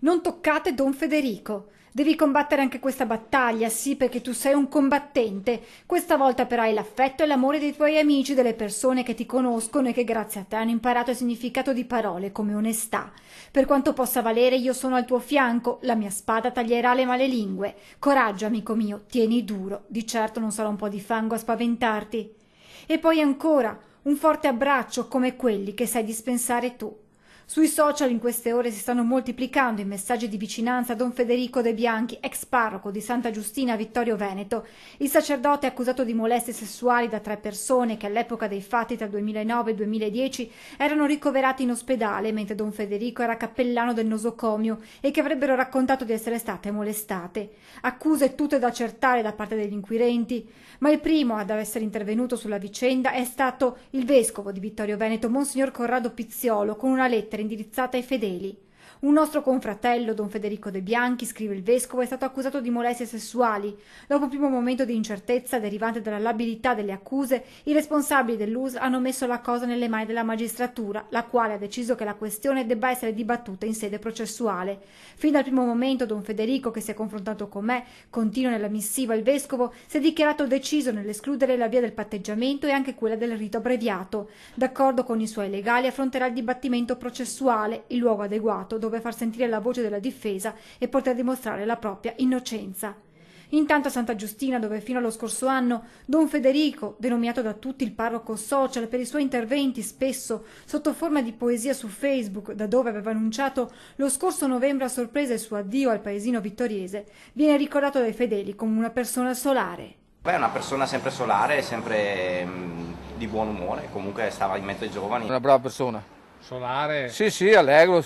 Non toccate Don Federico. Devi combattere anche questa battaglia, sì, perché tu sei un combattente. Questa volta però hai l'affetto e l'amore dei tuoi amici, delle persone che ti conoscono e che grazie a te hanno imparato il significato di parole come onestà. Per quanto possa valere, io sono al tuo fianco, la mia spada taglierà le malelingue. Coraggio, amico mio, tieni duro. Di certo non sarà un po' di fango a spaventarti. E poi ancora, un forte abbraccio come quelli che sai dispensare tu. Sui social in queste ore si stanno moltiplicando i messaggi di vicinanza a Don Federico De Bianchi, ex parroco di Santa Giustina a Vittorio Veneto. Il sacerdote è accusato di molestie sessuali da 3 persone che all'epoca dei fatti tra il 2009 e il 2010 erano ricoverati in ospedale mentre Don Federico era cappellano del nosocomio e che avrebbero raccontato di essere state molestate. Accuse tutte da accertare da parte degli inquirenti, ma il primo ad essere intervenuto sulla vicenda è stato il vescovo di Vittorio Veneto, Monsignor Corrado Pizziolo, con una lettera indirizzata ai fedeli. Un nostro confratello, Don Federico De Bianchi, scrive il vescovo, è stato accusato di molestie sessuali. Dopo un primo momento di incertezza derivante dalla labilità delle accuse, i responsabili dell'US hanno messo la cosa nelle mani della magistratura, la quale ha deciso che la questione debba essere dibattuta in sede processuale. Fin dal primo momento Don Federico, che si è confrontato con me, continua nella missiva il vescovo, si è dichiarato deciso nell'escludere la via del patteggiamento e anche quella del rito abbreviato. D'accordo con i suoi legali affronterà il dibattimento processuale, il luogo adeguato dove far sentire la voce della difesa e poter dimostrare la propria innocenza. Intanto a Santa Giustina, dove fino allo scorso anno Don Federico, denominato da tutti il parroco social per i suoi interventi spesso sotto forma di poesia su Facebook, da dove aveva annunciato lo scorso novembre a sorpresa il suo addio al paesino vittoriese, viene ricordato dai fedeli come una persona solare. Beh, è una persona sempre solare, sempre di buon umore, comunque stava in mezzo ai giovani. Una brava persona. Solare. Sì, sì, allegro.